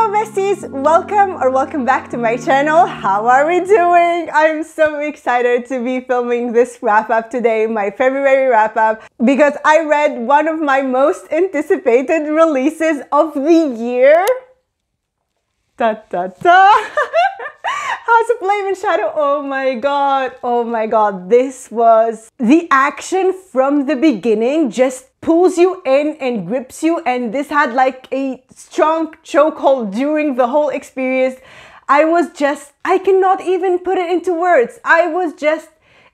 Hello besties, welcome back to my channel. How are we doing? I'm so excited to be filming this wrap-up today, my February wrap-up, because I read one of my most anticipated releases of the year. Ta ta ta! House of Flame and Shadow. Oh my god, this was the action from the beginning, just pulls you in and grips you, and this had like a strong chokehold during the whole experience. I cannot even put it into words. I was just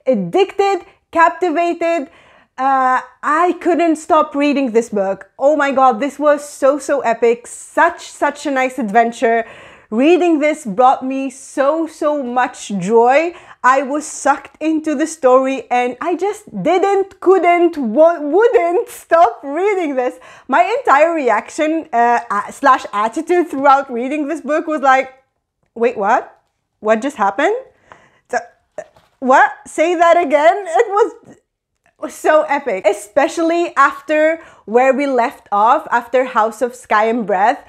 addicted, captivated. I couldn't stop reading this book. Oh my god, this was so epic. Such a nice adventure. Reading this brought me so much joy. I was sucked into the story and I just wouldn't stop reading this. My entire reaction slash attitude throughout reading this book was like, wait, what? What just happened? What? Say that again? It was so epic, especially after where we left off, after House of Sky and Breath.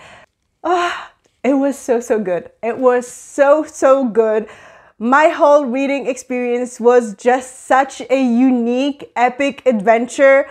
It was so good. It was so good. My whole reading experience was just such a unique, epic adventure.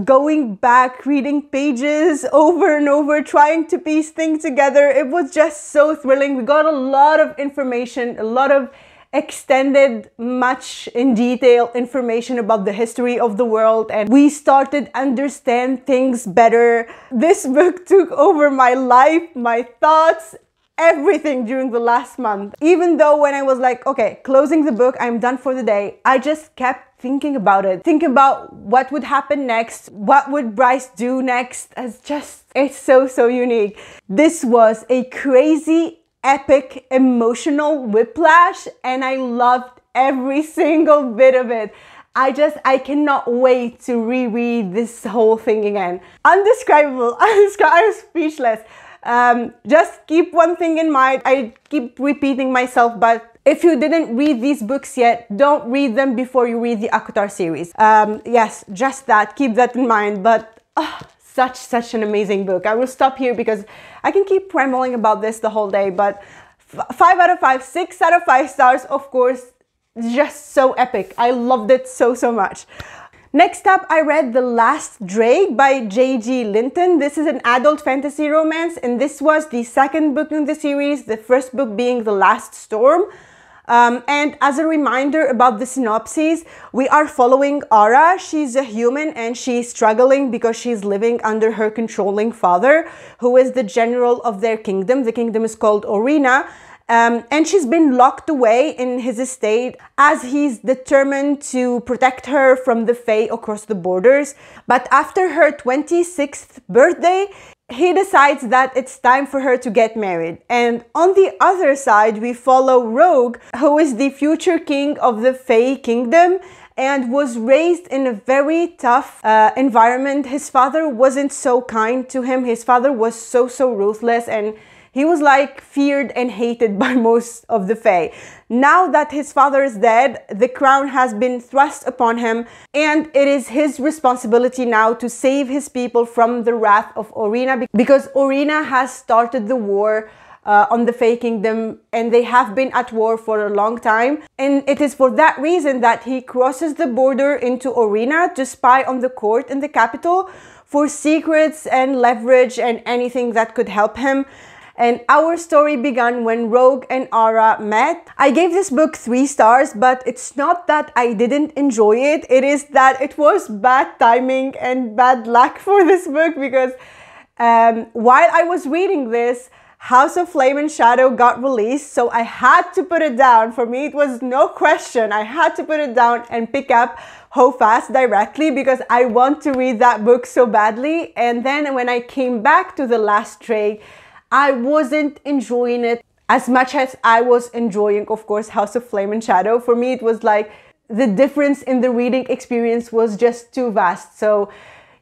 Going back, reading pages over and over, trying to piece things together. It was just so thrilling. We got a lot of information, a lot of extended, much in detail information about the history of the world, and we started understand things better. This book took over my life, my thoughts, everything during the last month. Even though when I was like, okay, closing the book, I'm done for the day, I just kept thinking about it, thinking about what would happen next, what would Bryce do next. It's so unique. This was a crazy, epic, emotional whiplash, and I loved every single bit of it. I cannot wait to reread this whole thing again. Undescribable. I'm speechless. Just keep one thing in mind. I keep repeating myself, but if you didn't read these books yet, don't read them before you read the Akatar series. Yes, just that. Keep that in mind. But such an amazing book. I will stop here because I can keep rambling about this the whole day, but 5 out of 5, 6 out of 5 stars, of course. Just so epic. I loved it so much. Next up, I read The Last Draig by J.G. Linton. This is an adult fantasy romance, and this was the second book in the series, the first book being The Last Storm. And as a reminder about the synopsis, we are following Ara. She's a human and she's struggling because she's living under her controlling father, who is the general of their kingdom. The kingdom is called Orina. And she's been locked away in his estate as he's determined to protect her from the Fae across the borders. But after her 26th birthday, he decides that it's time for her to get married. And on the other side, we follow Rogue, who is the future king of the Fae kingdom and was raised in a very tough environment. His father wasn't so kind to him. His father was so ruthless, and he was like feared and hated by most of the Fae. Now that his father is dead, the crown has been thrust upon him, and it is his responsibility now to save his people from the wrath of Orina, because Orina has started the war on the Fae kingdom, and they have been at war for a long time. And it is for that reason that he crosses the border into Orina to spy on the court in the capital for secrets and leverage and anything that could help him. And our story began when Rogue and Ara met. I gave this book 3 stars, but it's not that I didn't enjoy it. It is that it was bad timing and bad luck for this book, because while I was reading this, House of Flame and Shadow got released, so I had to put it down. For me, it was no question. I had to put it down and pick up HOFAS directly because I want to read that book so badly. And then when I came back to The Last Draig, I wasn't enjoying it as much as I was enjoying, of course, House of Flame and Shadow. For me, it was like the difference in the reading experience was just too vast. So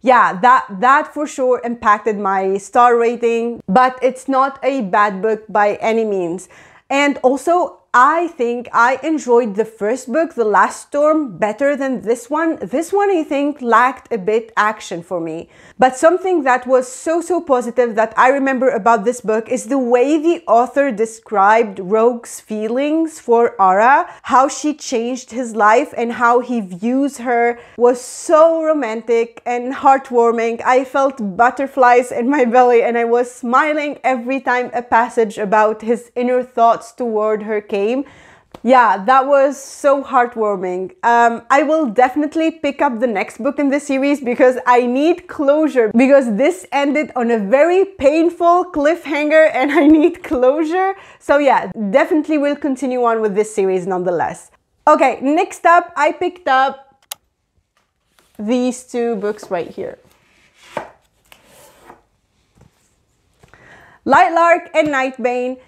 yeah, that for sure impacted my star rating, but it's not a bad book by any means. And also, I think I enjoyed the first book, The Last Storm, better than this one. This one, I think, lacked a bit action for me. But something that was so positive that I remember about this book is the way the author described Rogue's feelings for Ara, how she changed his life and how he views her was so romantic and heartwarming. I felt butterflies in my belly and I was smiling every time a passage about his inner thoughts toward her came. Yeah, that was so heartwarming. I will definitely pick up the next book in the series because I need closure, because this ended on a very painful cliffhanger and I need closure. So yeah, definitely will continue on with this series nonetheless. Okay, next up, I picked up these two books right here. Lightlark and Nightbane.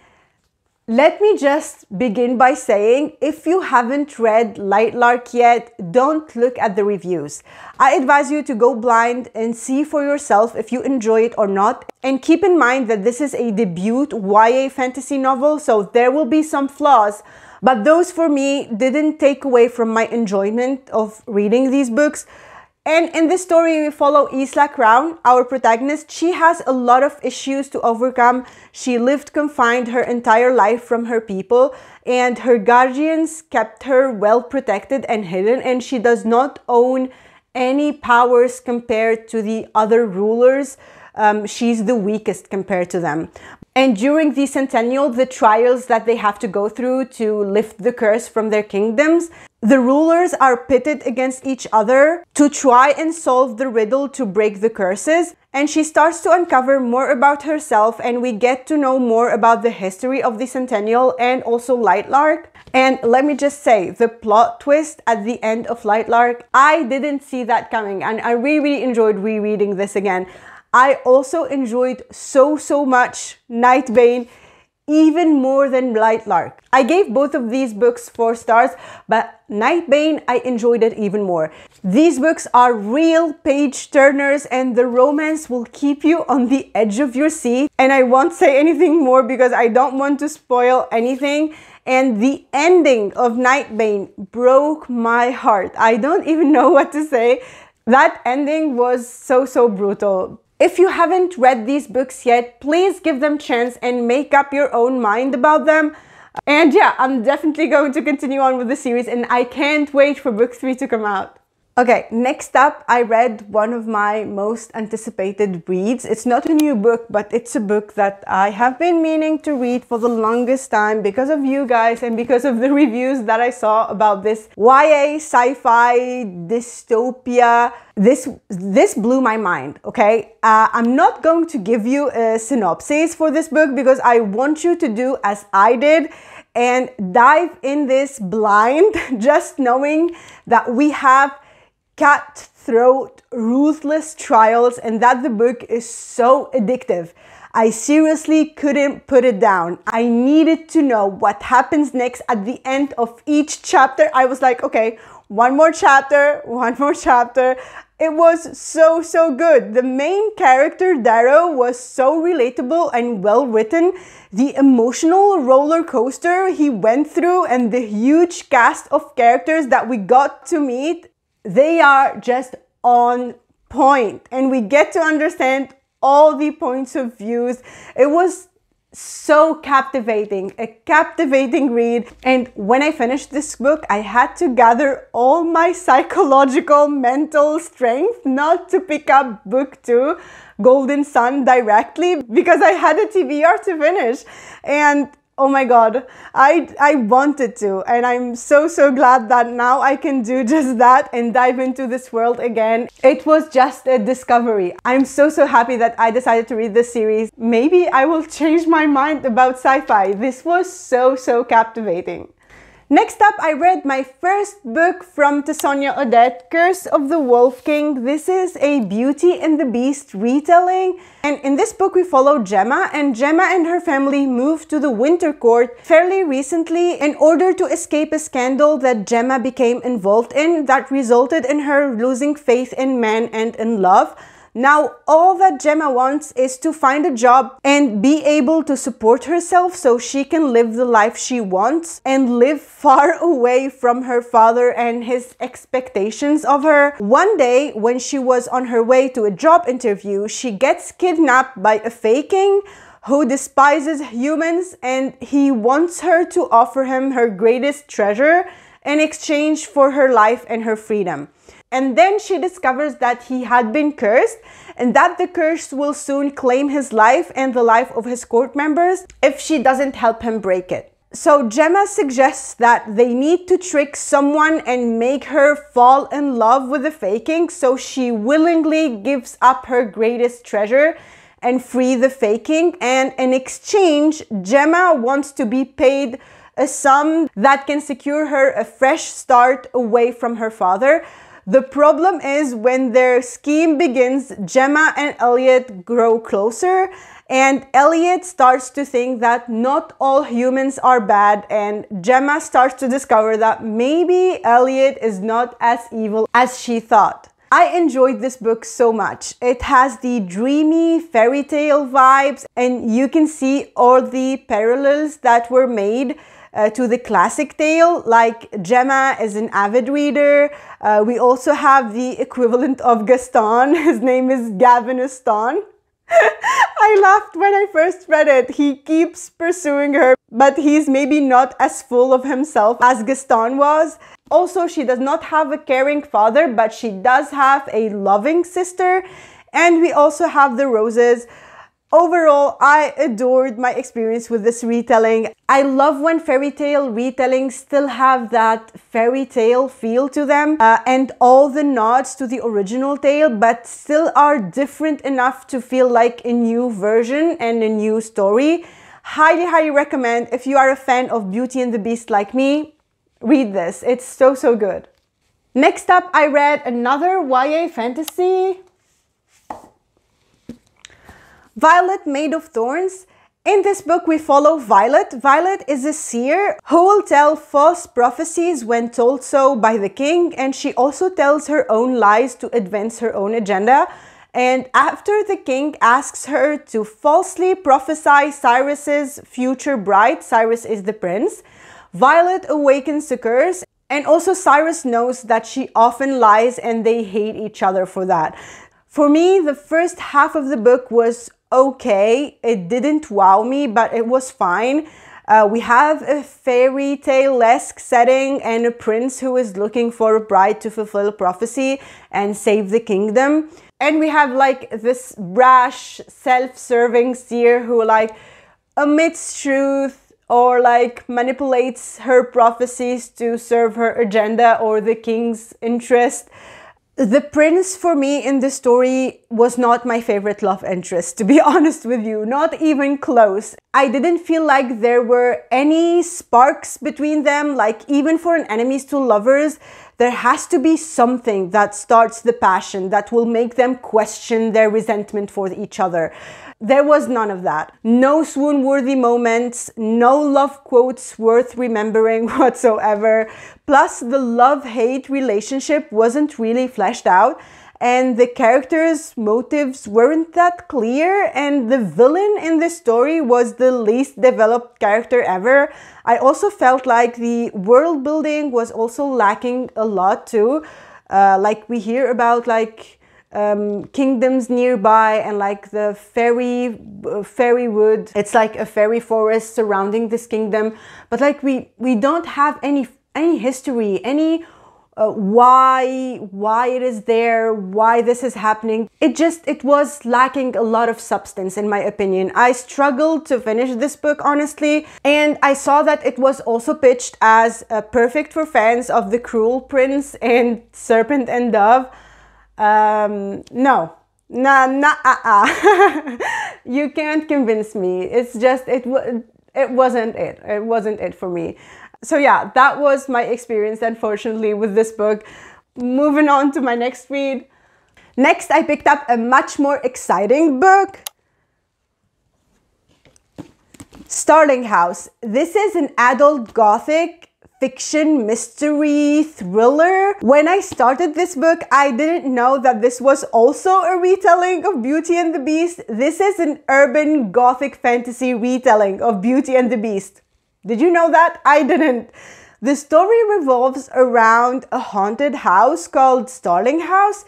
Let me just begin by saying, if you haven't read Lightlark yet, don't look at the reviews. I advise you to go blind and see for yourself if you enjoy it or not. And keep in mind that this is a debut YA fantasy novel, so there will be some flaws. But those for me didn't take away from my enjoyment of reading these books. And in this story, we follow Isla Crown, our protagonist. She has a lot of issues to overcome. She lived confined her entire life from her people, and her guardians kept her well protected and hidden, and she does not own any powers compared to the other rulers. She's the weakest compared to them. And during the centennial, the trials that they have to go through to lift the curse from their kingdoms, the rulers are pitted against each other to try and solve the riddle to break the curses. And she starts to uncover more about herself, and we get to know more about the history of the centennial and also Lightlark. And let me just say, the plot twist at the end of Lightlark, I didn't see that coming, and I really enjoyed rereading this again. I also enjoyed so much Nightbane, even more than Lightlark. I gave both of these books 4 stars, but Nightbane, I enjoyed it even more. These books are real page turners and the romance will keep you on the edge of your seat. And I won't say anything more because I don't want to spoil anything. And the ending of Nightbane broke my heart. I don't even know what to say. That ending was so brutal. If you haven't read these books yet, please give them a chance and make up your own mind about them. And yeah, I'm definitely going to continue on with the series and I can't wait for book 3 to come out. Okay, next up, I read one of my most anticipated reads. It's not a new book, but it's a book that I have been meaning to read for the longest time because of you guys and because of the reviews that I saw about this YA sci-fi dystopia. This blew my mind, okay? I'm not going to give you a synopsis for this book because I want you to do as I did and dive in this blind, just knowing that we have cutthroat, ruthless trials and that the book is so addictive. I seriously couldn't put it down. I needed to know what happens next at the end of each chapter. I was like, okay, one more chapter. It was so good. The main character, Darrow, was so relatable and well written. The emotional roller coaster he went through and the huge cast of characters that we got to meet, they are just on point and we get to understand all the points of views. It was so captivating, a captivating read. And when I finished this book, I had to gather all my psychological, mental strength not to pick up book 2, Golden Sun, directly because I had a TBR to finish. And oh my god, I wanted to, and I'm so glad that now I can do just that and dive into this world again. It was just a discovery. I'm so happy that I decided to read this series. Maybe I will change my mind about sci-fi. This was so captivating. Next up, I read my first book from Tessonja Odette, Curse of the Wolf King. This is a Beauty and the Beast retelling. And in this book, we follow Gemma, and Gemma and her family moved to the Winter Court fairly recently in order to escape a scandal that Gemma became involved in that resulted in her losing faith in men and in love. Now, all that Gemma wants is to find a job and be able to support herself so she can live the life she wants and live far away from her father and his expectations of her. One day, when she was on her way to a job interview, she gets kidnapped by a fake king who despises humans, and he wants her to offer him her greatest treasure in exchange for her life and her freedom. And then she discovers that he had been cursed and that the curse will soon claim his life and the life of his court members if she doesn't help him break it. So Gemma suggests that they need to trick someone and make her fall in love with the fake king, so she willingly gives up her greatest treasure and free the fake king. And in exchange, Gemma wants to be paid a sum that can secure her a fresh start away from her father. The problem is, when their scheme begins, Gemma and Elliot grow closer, and Elliot starts to think that not all humans are bad, and Gemma starts to discover that maybe Elliot is not as evil as she thought. I enjoyed this book so much. It has the dreamy fairy tale vibes, and you can see all the parallels that were made to the classic tale. Like, Gemma is an avid reader. We also have the equivalent of Gaston. His name is Gaviniston. I laughed when I first read it. He keeps pursuing her, but he's maybe not as full of himself as Gaston was. Also, she does not have a caring father, but she does have a loving sister. And we also have the roses. Overall, I adored my experience with this retelling. I love when fairy tale retellings still have that fairy tale feel to them and all the nods to the original tale, but still are different enough to feel like a new version and a new story. Highly, highly recommend. If you are a fan of Beauty and the Beast like me, read this. It's so, so good. Next up, I read another YA fantasy, Violet, Maid of Thorns. In this book, we follow Violet. Violet is a seer who will tell false prophecies when told so by the king, and she also tells her own lies to advance her own agenda. And after the king asks her to falsely prophesy Cyrus's future bride, Cyrus is the prince, Violet awakens the curse, and also Cyrus knows that she often lies and they hate each other for that. For me, the first half of the book was okay. It didn't wow me, but it was fine. We have a fairy tale-esque setting and a prince who is looking for a bride to fulfill prophecy and save the kingdom. And we have like this brash, self-serving seer who like omits truth or like manipulates her prophecies to serve her agenda or the king's interest. The prince, for me, in the story was not my favorite love interest, to be honest with you, not even close. I didn't feel like there were any sparks between them. Like, even for an enemies to lovers, there has to be something that starts the passion that will make them question their resentment for each other. There was none of that. No swoon-worthy moments, no love quotes worth remembering whatsoever. Plus, the love-hate relationship wasn't really fleshed out, and the characters' motives weren't that clear, and the villain in the story was the least developed character ever. I also felt like the world building was also lacking a lot too. Like, we hear about like kingdoms nearby and like the fairy wood. It's like a fairy forest surrounding this kingdom, but like we don't have any history, any why it is there, why this is happening. It was lacking a lot of substance, in my opinion. I struggled to finish this book, honestly, and I saw that it was also pitched as perfect for fans of The Cruel Prince and Serpent and Dove. No. You can't convince me. It's just, it wasn't it. It wasn't it for me. So yeah, that was my experience, unfortunately, with this book. Moving on to my next read. Next, I picked up a much more exciting book. Starling House. This is an adult gothic fiction, mystery, thriller. When I started this book, I didn't know that this was also a retelling of Beauty and the Beast. This is an urban gothic fantasy retelling of Beauty and the Beast. Did you know that? I didn't. The story revolves around a haunted house called Starling House.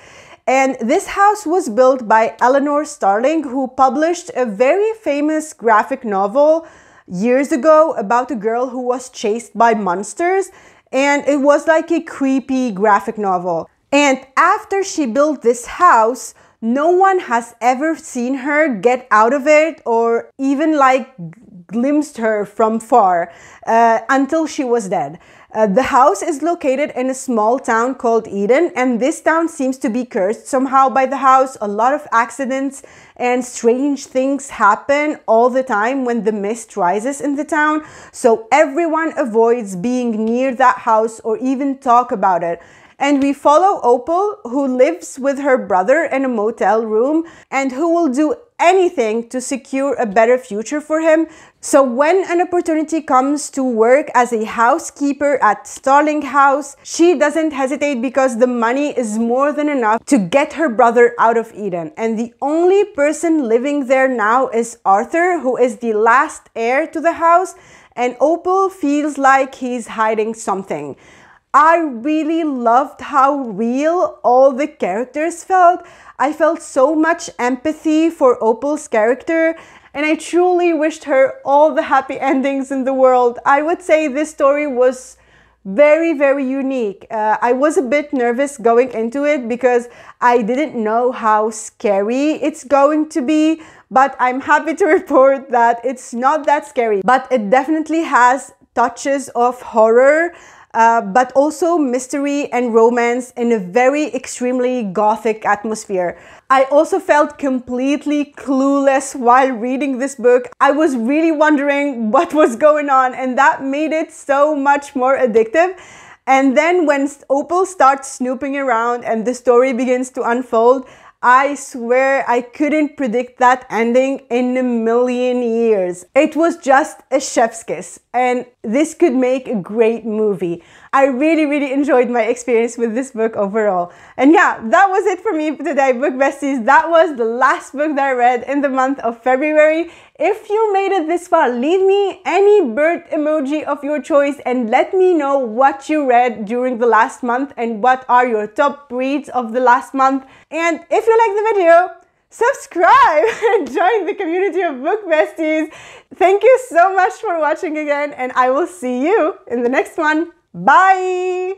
And this house was built by Eleanor Starling, who published a very famous graphic novel years ago about a girl who was chased by monsters. And it was like a creepy graphic novel. And after she built this house, no one has ever seen her get out of it or even like glimpsed her from far until she was dead. The house is located in a small town called Eden, and this town seems to be cursed somehow by the house. A lot of accidents and strange things happen all the time when the mist rises in the town, so everyone avoids being near that house or even talk about it. And we follow Opal, who lives with her brother in a motel room and who will do anything to secure a better future for him. So when an opportunity comes to work as a housekeeper at Starling House, she doesn't hesitate because the money is more than enough to get her brother out of Eden. And the only person living there now is Arthur, who is the last heir to the house, and Opal feels like he's hiding something. I really loved how real all the characters felt. I felt so much empathy for Opal's character, and I truly wished her all the happy endings in the world. I would say this story was very, very unique. I was a bit nervous going into it because I didn't know how scary it's going to be, but I'm happy to report that it's not that scary. But it definitely has touches of horror, but also mystery and romance in a very extremely gothic atmosphere. I also felt completely clueless while reading this book. I was really wondering what was going on, and that made it so much more addictive. And then when Opal starts snooping around and the story begins to unfold, I swear I couldn't predict that ending in a million years. It was just a chef's kiss, and this could make a great movie. I really, really enjoyed my experience with this book overall. And yeah, that was it for me today, Book Besties. That was the last book that I read in the month of February. If you made it this far, leave me any bird emoji of your choice and let me know what you read during the last month and what are your top reads of the last month. And if you like the video, subscribe and join the community of Book Besties. Thank you so much for watching again, and I will see you in the next one. Bye!